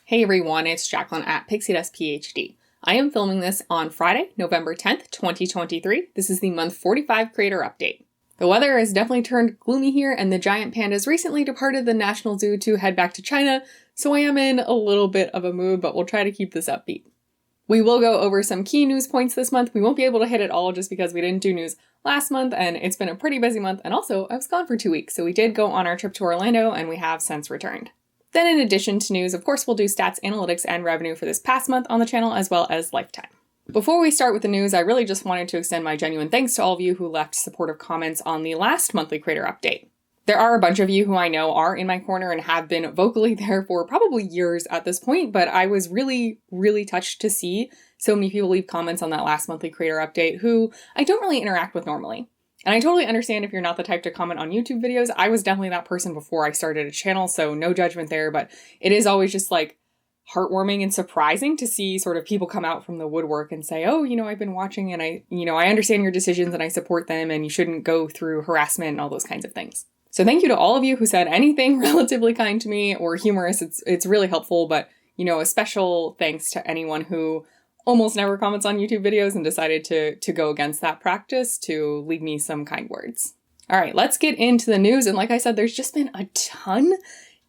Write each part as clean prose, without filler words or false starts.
Hey everyone, it's Jacqueline at Pixie Dust PhD. I am filming this on Friday, November 10th, 2023. This is the month 45 creator update. The weather has definitely turned gloomy here, and the giant pandas recently departed the National Zoo to head back to China, so I am in a little bit of a mood, but we'll try to keep this upbeat. We will go over some key news points this month. We won't be able to hit it all just because we didn't do news last month, and it's been a pretty busy month, and also I was gone for 2 weeks, so we did go on our trip to Orlando, and we have since returned. Then in addition to news, of course, we'll do stats, analytics, and revenue for this past month on the channel, as well as lifetime. Before we start with the news, I really just wanted to extend my genuine thanks to all of you who left supportive comments on the last monthly creator update. There are a bunch of you who I know are in my corner and have been vocally there for probably years at this point, but I was really touched to see so many people leave comments on that last monthly creator update who I don't really interact with normally. And I totally understand if you're not the type to comment on YouTube videos. I was definitely that person before I started a channel, so no judgment there, but it is always just like heartwarming and surprising to see sort of people come out from the woodwork and say, oh, I've been watching and I understand your decisions and I support them and you shouldn't go through harassment and all those kinds of things. So thank you to all of you who said anything relatively kind to me or humorous. It's really helpful, but a special thanks to anyone who almost never comments on YouTube videos and decided to go against that practice to leave me some kind words. All right, let's get into the news. And like I said, there's just been a ton,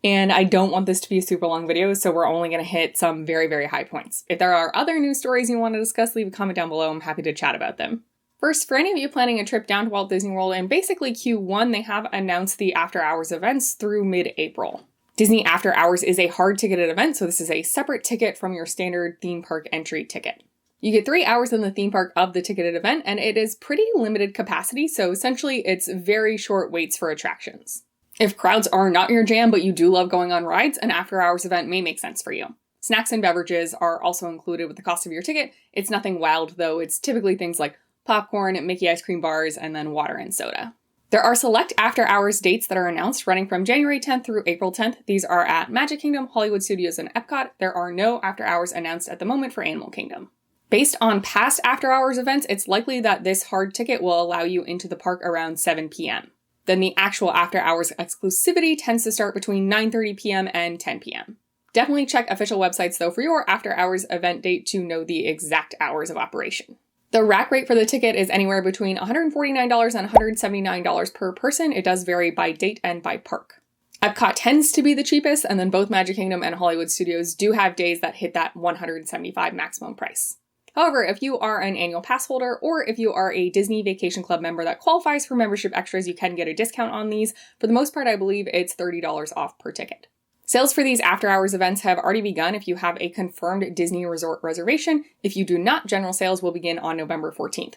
and I don't want this to be a super long video, so we're only going to hit some very high points. If there are other news stories you want to discuss, leave a comment down below. I'm happy to chat about them. First, for any of you planning a trip down to Walt Disney World in basically Q1, they have announced the after hours events through mid-April. Disney After Hours is a hard ticketed event, so this is a separate ticket from your standard theme park entry ticket. You get 3 hours in the theme park of the ticketed event, and it is pretty limited capacity, so essentially it's very short waits for attractions. If crowds are not your jam, but you do love going on rides, an after hours event may make sense for you. Snacks and beverages are also included with the cost of your ticket. It's nothing wild though, it's typically things like popcorn, Mickey ice cream bars, and then water and soda. There are select after-hours dates that are announced running from January 10th through April 10th. These are at Magic Kingdom, Hollywood Studios, and Epcot. There are no after-hours announced at the moment for Animal Kingdom. Based on past after-hours events, it's likely that this hard ticket will allow you into the park around 7 p.m. Then the actual after-hours exclusivity tends to start between 9:30 p.m. and 10 p.m. Definitely check official websites, though, for your after-hours event date to know the exact hours of operation. The rack rate for the ticket is anywhere between $149 and $179 per person. It does vary by date and by park. Epcot tends to be the cheapest, and then both Magic Kingdom and Hollywood Studios do have days that hit that $175 maximum price. However, if you are an annual pass holder or if you are a Disney Vacation Club member that qualifies for membership extras, you can get a discount on these. For the most part, I believe it's $30 off per ticket. Sales for these after-hours events have already begun if you have a confirmed Disney Resort reservation. If you do not, general sales will begin on November 14th.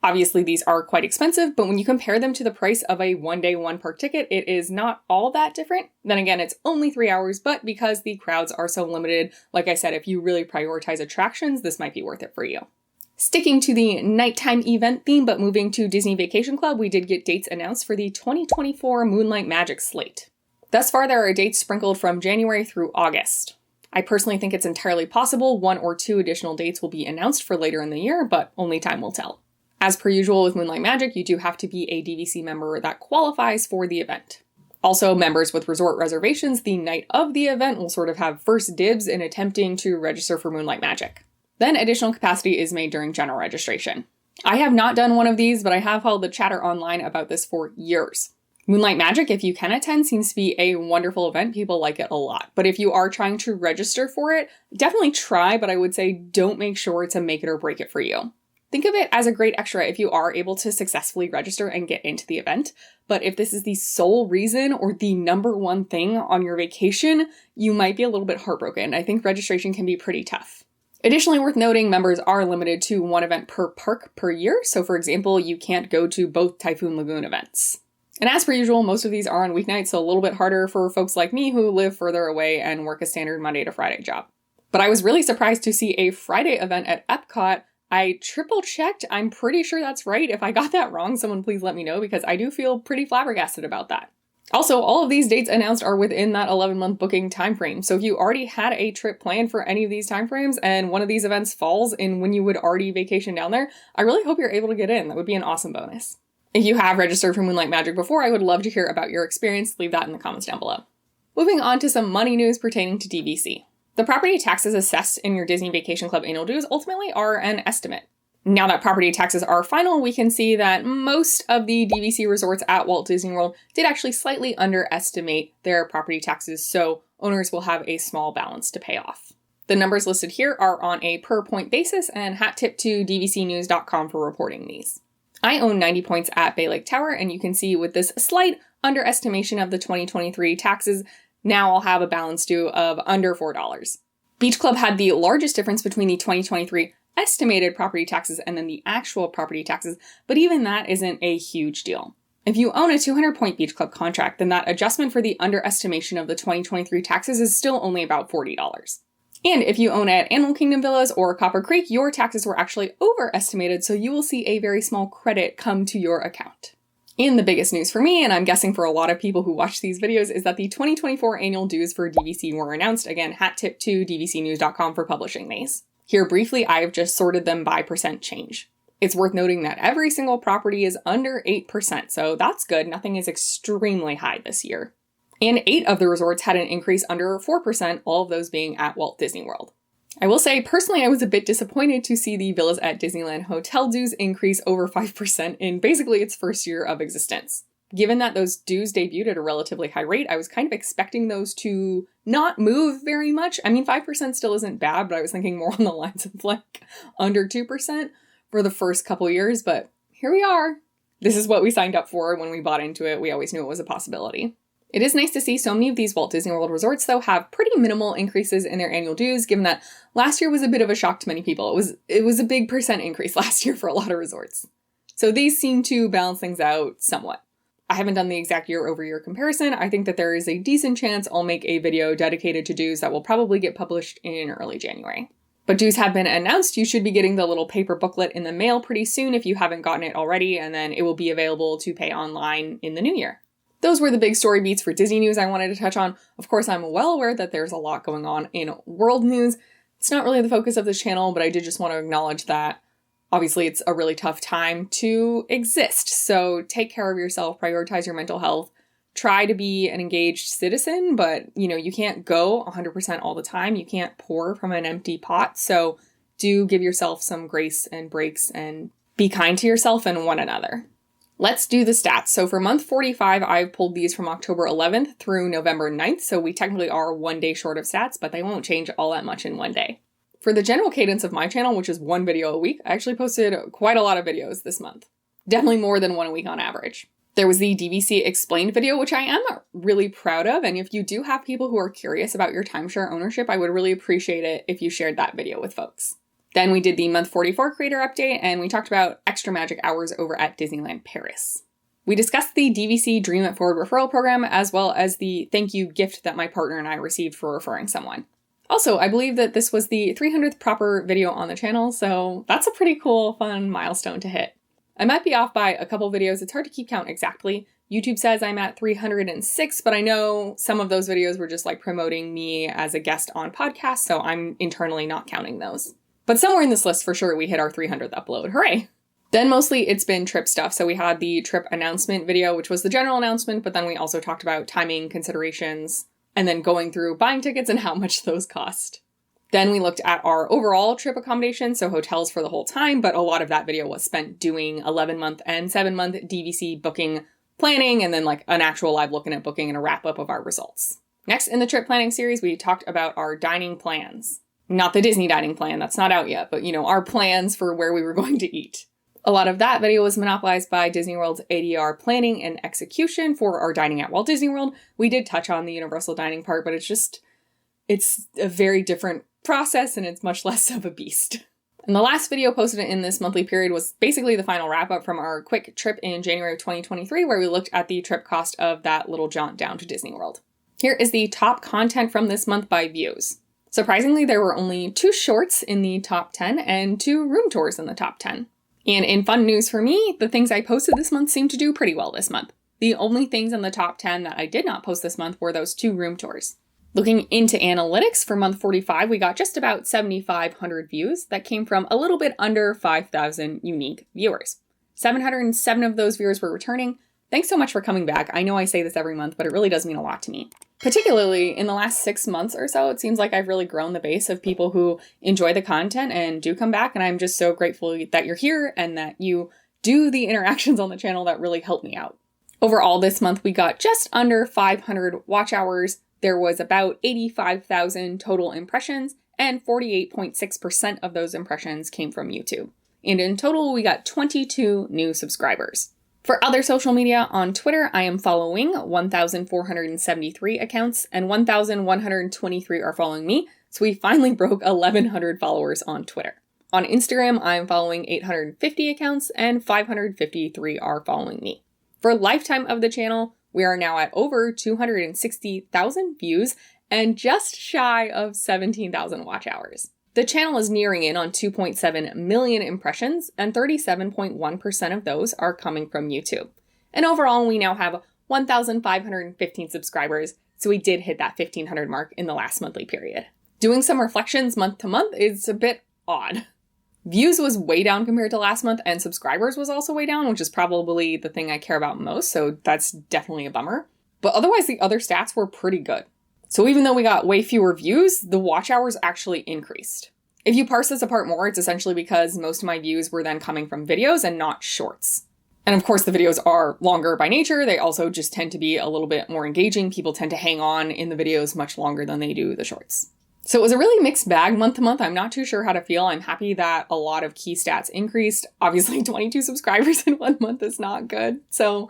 Obviously, these are quite expensive, but when you compare them to the price of a one-day, one-park ticket, it is not all that different. Then again, it's only 3 hours, but because the crowds are so limited, like I said, if you really prioritize attractions, this might be worth it for you. Sticking to the nighttime event theme, but moving to Disney Vacation Club, we did get dates announced for the 2024 Moonlight Magic slate. Thus far, there are dates sprinkled from January through August. I personally think it's entirely possible 1 or 2 additional dates will be announced for later in the year, but only time will tell. As per usual with Moonlight Magic, you do have to be a DVC member that qualifies for the event. Also, members with resort reservations the night of the event will sort of have first dibs in attempting to register for Moonlight Magic. Then additional capacity is made during general registration. I have not done one of these, but I have held the chatter online about this for years. Moonlight Magic, if you can attend, seems to be a wonderful event. People like it a lot. But if you are trying to register for it, definitely try, but I would say don't make sure it's a make it or break it for you. Think of it as a great extra if you are able to successfully register and get into the event. But if this is the sole reason or the number one thing on your vacation, you might be a little bit heartbroken. I think registration can be pretty tough. Additionally, worth noting, members are limited to 1 event per park per year. So for example, you can't go to both Typhoon Lagoon events. And as per usual, most of these are on weeknights, so a little bit harder for folks like me who live further away and work a standard Monday to Friday job. But I was really surprised to see a Friday event at Epcot. I triple checked. I'm pretty sure that's right. If I got that wrong, someone please let me know because I do feel pretty flabbergasted about that. Also, all of these dates announced are within that 11-month booking timeframe. So if you already had a trip planned for any of these timeframes and one of these events falls in when you would already vacation down there, I really hope you're able to get in. That would be an awesome bonus. If you have registered for Moonlight Magic before, I would love to hear about your experience. Leave that in the comments down below. Moving on to some money news pertaining to DVC. The property taxes assessed in your Disney Vacation Club annual dues ultimately are an estimate. Now that property taxes are final, we can see that most of the DVC resorts at Walt Disney World did actually slightly underestimate their property taxes, so owners will have a small balance to pay off. The numbers listed here are on a per point basis, and hat tip to dvcnews.com for reporting these. I own 90 points at Bay Lake Tower, and you can see with this slight underestimation of the 2023 taxes, now I'll have a balance due of under $4. Beach Club had the largest difference between the 2023 estimated property taxes and then the actual property taxes, but even that isn't a huge deal. If you own a 200-point Beach Club contract, then that adjustment for the underestimation of the 2023 taxes is still only about $40. And if you own at Animal Kingdom Villas or Copper Creek, your taxes were actually overestimated, so you will see a very small credit come to your account. And the biggest news for me, and I'm guessing for a lot of people who watch these videos, is that the 2024 annual dues for DVC were announced. Again, hat tip to dvcnews.com for publishing these. Here briefly, I've just sorted them by percent change. It's worth noting that every single property is under 8%, so that's good. Nothing is extremely high this year. And 8 of the resorts had an increase under 4%, all of those being at Walt Disney World. I will say, personally, I was a bit disappointed to see the Villas at Disneyland hotel dues increase over 5% in basically its first year of existence. Given that those dues debuted at a relatively high rate, I was kind of expecting those to not move very much. I mean, 5% still isn't bad, but I was thinking more on the lines of like under 2% for the first couple years, but here we are. This is what we signed up for when we bought into it. We always knew it was a possibility. It is nice to see so many of these Walt Disney World resorts, though, have pretty minimal increases in their annual dues, given that last year was a bit of a shock to many people. It was a big percent increase last year for a lot of resorts. So these seem to balance things out somewhat. I haven't done the exact year-over-year comparison. I think that there is a decent chance I'll make a video dedicated to dues that will probably get published in early January. But dues have been announced. You should be getting the little paper booklet in the mail pretty soon if you haven't gotten it already, and then it will be available to pay online in the new year. Those were the big story beats for Disney news I wanted to touch on. Of course, I'm well aware that there's a lot going on in world news. It's not really the focus of this channel, but I did just want to acknowledge that obviously it's a really tough time to exist. So take care of yourself, prioritize your mental health, try to be an engaged citizen, but you can't go 100% all the time. You can't pour from an empty pot. So do give yourself some grace and breaks and be kind to yourself and one another. Let's do the stats. So for month 45, I've pulled these from October 11th through November 9th. So we technically are 1 day short of stats, but they won't change all that much in 1 day. For the general cadence of my channel, which is 1 video a week, I actually posted quite a lot of videos this month. Definitely more than 1 a week on average. There was the DVC Explained video, which I am really proud of. And if you do have people who are curious about your timeshare ownership, I would really appreciate it if you shared that video with folks. Then we did the month 44 creator update, and we talked about extra magic hours over at Disneyland Paris. We discussed the DVC Dream It Forward referral program, as well as the thank you gift that my partner and I received for referring someone. Also, I believe that this was the 300th proper video on the channel, so that's a pretty cool, fun milestone to hit. I might be off by a couple videos. It's hard to keep count exactly. YouTube says I'm at 306, but I know some of those videos were just like promoting me as a guest on podcasts, so I'm internally not counting those. But somewhere in this list, for sure, we hit our 300th upload. Hooray! Then mostly it's been trip stuff. So we had the trip announcement video, which was the general announcement, but then we also talked about timing considerations and then going through buying tickets and how much those cost. Then we looked at our overall trip accommodation, so hotels for the whole time, but a lot of that video was spent doing 11-month and 7-month DVC booking planning, and then like an actual live looking at booking and a wrap up of our results. Next in the trip planning series, we talked about our dining plans. Not the Disney dining plan, that's not out yet, but our plans for where we were going to eat. A lot of that video was monopolized by Disney World's ADR planning and execution for our dining at Walt Disney World. We did touch on the universal dining part, but it's a very different process and it's much less of a beast. And the last video posted in this monthly period was basically the final wrap up from our quick trip in January of 2023, where we looked at the trip cost of that little jaunt down to Disney World. Here is the top content from this month by views. Surprisingly, there were only 2 shorts in the top 10 and 2 room tours in the top 10. And in fun news for me, the things I posted this month seemed to do pretty well this month. The only things in the top 10 that I did not post this month were those 2 room tours. Looking into analytics for month 45, we got just about 7,500 views. That came from a little bit under 5,000 unique viewers. 707 of those viewers were returning, Thanks so much for coming back. I know I say this every month, but it really does mean a lot to me. Particularly in the last 6 months or so, it seems like I've really grown the base of people who enjoy the content and do come back, and I'm just so grateful that you're here and that you do the interactions on the channel that really help me out. Overall, this month we got just under 500 watch hours. There was about 85,000 total impressions, and 48.6% of those impressions came from YouTube. And in total, we got 22 new subscribers. For other social media, on Twitter, I am following 1,473 accounts, and 1,123 are following me, so we finally broke 1,100 followers on Twitter. On Instagram, I'm following 850 accounts, and 553 are following me. For lifetime of the channel, we are now at over 260,000 views and just shy of 17,000 watch hours. The channel is nearing in on 2.7 million impressions, and 37.1% of those are coming from YouTube. And overall, we now have 1,515 subscribers, so we did hit that 1,500 mark in the last monthly period. Doing some reflections month to month is a bit odd. Views was way down compared to last month, and subscribers was also way down, which is probably the thing I care about most, so that's definitely a bummer. But otherwise, the other stats were pretty good. So even though we got way fewer views, the watch hours actually increased. If you parse this apart more, it's essentially because most of my views were then coming from videos and not shorts. And of course, the videos are longer by nature. They also just tend to be a little bit more engaging. People tend to hang on in the videos much longer than they do the shorts. So it was a really mixed bag month to month. I'm not too sure how to feel. I'm happy that a lot of key stats increased. Obviously, 22 subscribers in 1 month is not good. So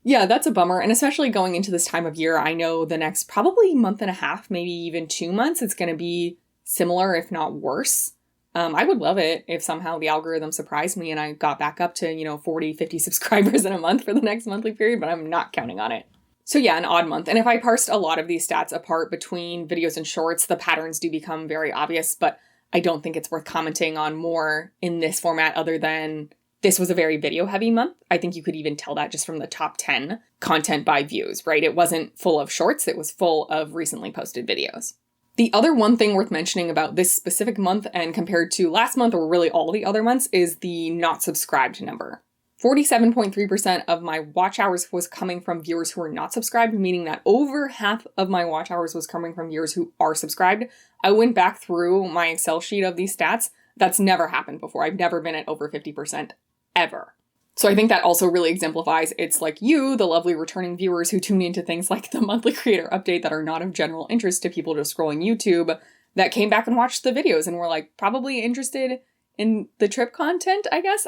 yeah, that's a bummer. And especially going into this time of year, I know the next probably month and a half, maybe even 2 months, it's going to be similar, if not worse. I would love it if somehow the algorithm surprised me and I got back up to, 40, 50 subscribers in a month for the next monthly period, but I'm not counting on it. So yeah, an odd month. And if I parsed a lot of these stats apart between videos and shorts, the patterns do become very obvious, but I don't think it's worth commenting on more in this format other than this was a very video heavy month. I think you could even tell that just from the top 10 content by views, right? It wasn't full of shorts, it was full of recently posted videos. The other one thing worth mentioning about this specific month and compared to last month, or really all the other months, is the not subscribed number. 47.3% of my watch hours was coming from viewers who are not subscribed, meaning that over half of my watch hours was coming from viewers who are subscribed. I went back through my Excel sheet of these stats. That's never happened before. I've never been at over 50% ever. So I think that also really exemplifies it's like you, the lovely returning viewers who tune into things like the monthly creator update that are not of general interest to people just scrolling YouTube, that came back and watched the videos and were like probably interested in the trip content, I guess.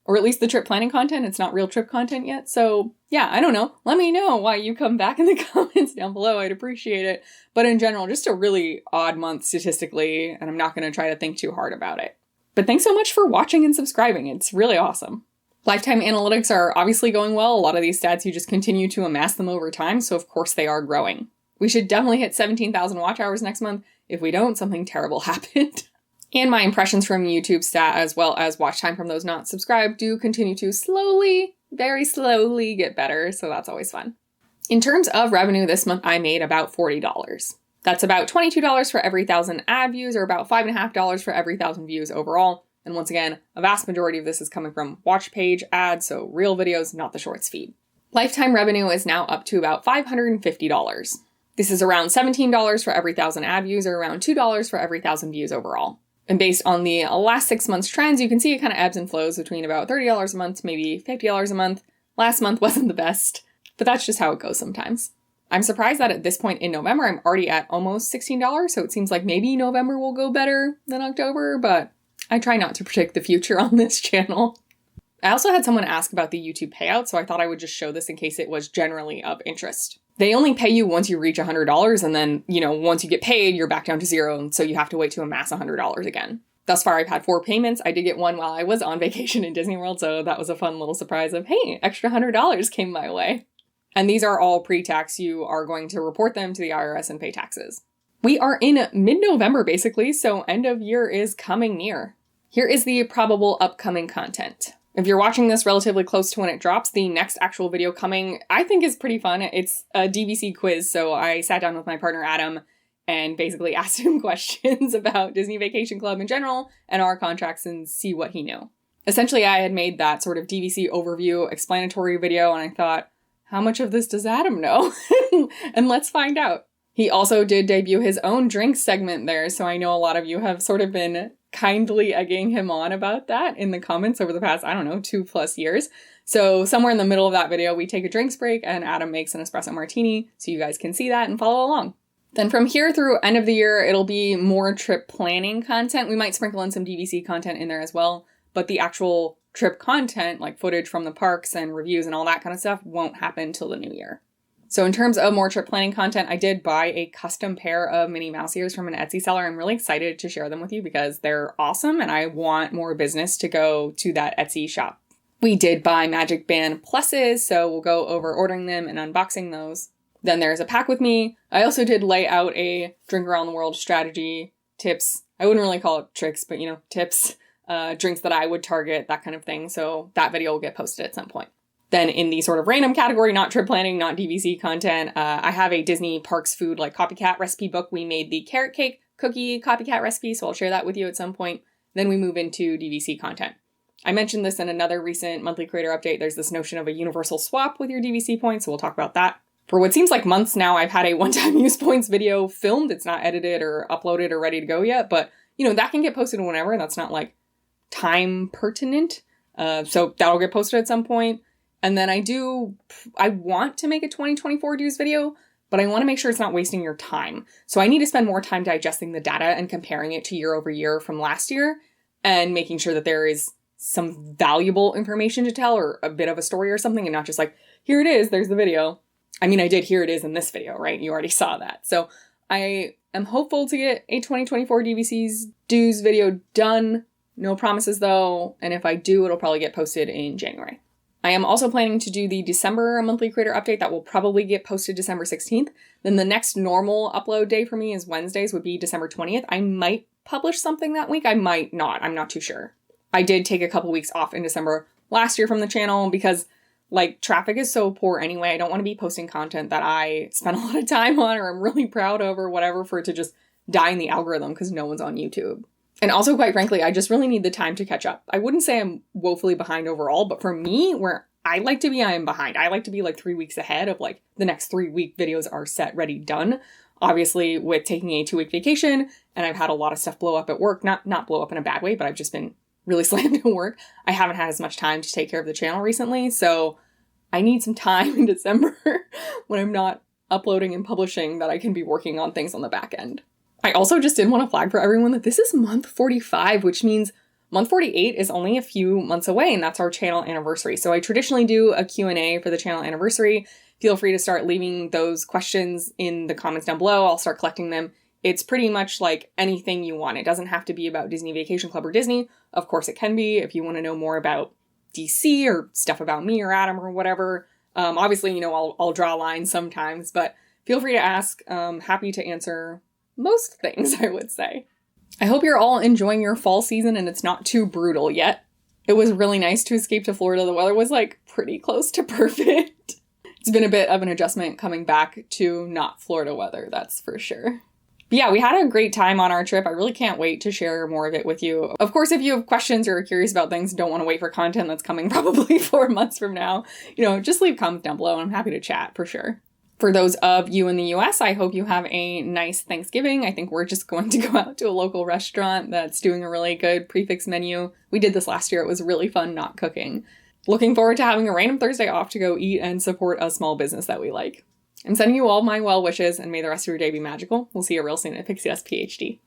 Or at least the trip planning content. It's not real trip content yet. So yeah, I don't know. Let me know why you come back in the comments down below. I'd appreciate it. But in general, just a really odd month statistically, and I'm not going to try to think too hard about it. But thanks so much for watching and subscribing. It's really awesome. Lifetime analytics are obviously going well. A lot of these stats, you just continue to amass them over time. So of course they are growing. We should definitely hit 17,000 watch hours next month. If we don't, something terrible happened. And my impressions from YouTube stat, as well as watch time from those not subscribed, do continue to slowly, very slowly get better, so that's always fun. In terms of revenue, this month I made about $40. That's about $22 for every 1,000 ad views, or about $5.50 for every 1,000 views overall. And once again, a vast majority of this is coming from watch page ads, so real videos, not the shorts feed. Lifetime revenue is now up to about $550. This is around $17 for every 1,000 ad views, or around $2 for every 1,000 views overall. And based on the last 6 months trends, you can see it kind of ebbs and flows between about $30 a month to maybe $50 a month. Last month wasn't the best, but that's just how it goes sometimes. I'm surprised that at this point in November, I'm already at almost $16, so it seems like maybe November will go better than October, but I try not to predict the future on this channel. I also had someone ask about the YouTube payout, so I thought I would just show this in case it was generally of interest. They only pay you once you reach $100, and then, once you get paid, you're back down to zero, and so you have to wait to amass $100 again. Thus far, I've had 4 payments. I did get one while I was on vacation in Disney World, so that was a fun little surprise of, hey, extra $100 came my way. And these are all pre-tax. You are going to report them to the IRS and pay taxes. We are in mid-November, basically, so end of year is coming near. Here is the probable upcoming content. If you're watching this relatively close to when it drops, the next actual video coming, I think, is pretty fun. It's a DVC quiz, so I sat down with my partner Adam and basically asked him questions about Disney Vacation Club in general and our contracts and see what he knew. Essentially, I had made that sort of DVC overview explanatory video, and I thought, how much of this does Adam know? And let's find out. He also did debut his own drinks segment there, so I know a lot of you have sort of been kindly egging him on about that in the comments over the past, 2+ years. So somewhere in the middle of that video, we take a drinks break and Adam makes an espresso martini, so you guys can see that and follow along. Then from here through end of the year, it'll be more trip planning content. We might sprinkle in some DVC content in there as well, but the actual trip content, like footage from the parks and reviews and all that kind of stuff, won't happen till the new year. So in terms of more trip planning content, I did buy a custom pair of Minnie Mouse ears from an Etsy seller. I'm really excited to share them with you because they're awesome and I want more business to go to that Etsy shop. We did buy Magic Band pluses, so we'll go over ordering them and unboxing those. Then there's a pack with me. I also did lay out a drink around the world strategy, tips. I wouldn't really call it tricks, but tips, drinks that I would target, that kind of thing. So that video will get posted at some point. Then in the sort of random category, not trip planning, not DVC content, I have a Disney Parks food like copycat recipe book. We made the carrot cake cookie copycat recipe, so I'll share that with you at some point. Then we move into DVC content. I mentioned this in another recent monthly creator update. There's this notion of a universal swap with your DVC points, so we'll talk about that. For what seems like months now, I've had a one-time use points video filmed. It's not edited or uploaded or ready to go yet, but that can get posted whenever. That's not like time pertinent. So that'll get posted at some point. And then I want to make a 2024 dues video, but I want to make sure it's not wasting your time. So I need to spend more time digesting the data and comparing it to year over year from last year and making sure that there is some valuable information to tell or a bit of a story or something and not just like, here it is, there's the video. I mean, I did here it is in this video, right? You already saw that. So I am hopeful to get a 2024 DVC's dues video done. No promises though. And if I do, it'll probably get posted in January. I am also planning to do the December monthly creator update that will probably get posted December 16th. Then the next normal upload day for me is Wednesdays would be December 20th. I might publish something that week. I might not. I'm not too sure. I did take a couple weeks off in December last year from the channel because traffic is so poor anyway. I don't want to be posting content that I spent a lot of time on or I'm really proud of or whatever for it to just die in the algorithm because no one's on YouTube. And also, quite frankly, I just really need the time to catch up. I wouldn't say I'm woefully behind overall, but for me, where I like to be, I am behind. I like to be 3 weeks ahead of the next 3-week videos are set, ready, done. Obviously, with taking a 2-week vacation, and I've had a lot of stuff blow up at work, not blow up in a bad way, but I've just been really slammed at work. I haven't had as much time to take care of the channel recently, so I need some time in December when I'm not uploading and publishing that I can be working on things on the back end. I also just did want to flag for everyone that this is month 45, which means month 48 is only a few months away, and that's our channel anniversary. So I traditionally do a Q&A for the channel anniversary. Feel free to start leaving those questions in the comments down below. I'll start collecting them. It's pretty much like anything you want. It doesn't have to be about Disney Vacation Club or Disney. Of course it can be if you want to know more about DC or stuff about me or Adam or whatever. Obviously, I'll draw lines sometimes, but feel free to ask. Happy to answer most things, I would say. I hope you're all enjoying your fall season and it's not too brutal yet. It was really nice to escape to Florida. The weather was pretty close to perfect. It's been a bit of an adjustment coming back to not Florida weather, that's for sure. But yeah, we had a great time on our trip. I really can't wait to share more of it with you. Of course, if you have questions or are curious about things, don't want to wait for content that's coming probably 4 months from now, just leave comments down below and I'm happy to chat for sure. For those of you in the US, I hope you have a nice Thanksgiving. I think we're just going to go out to a local restaurant that's doing a really good prefix menu. We did this last year. It was really fun not cooking. Looking forward to having a random Thursday off to go eat and support a small business that we like. I'm sending you all my well wishes and may the rest of your day be magical. We'll see you real soon at Pixie Dust PhD.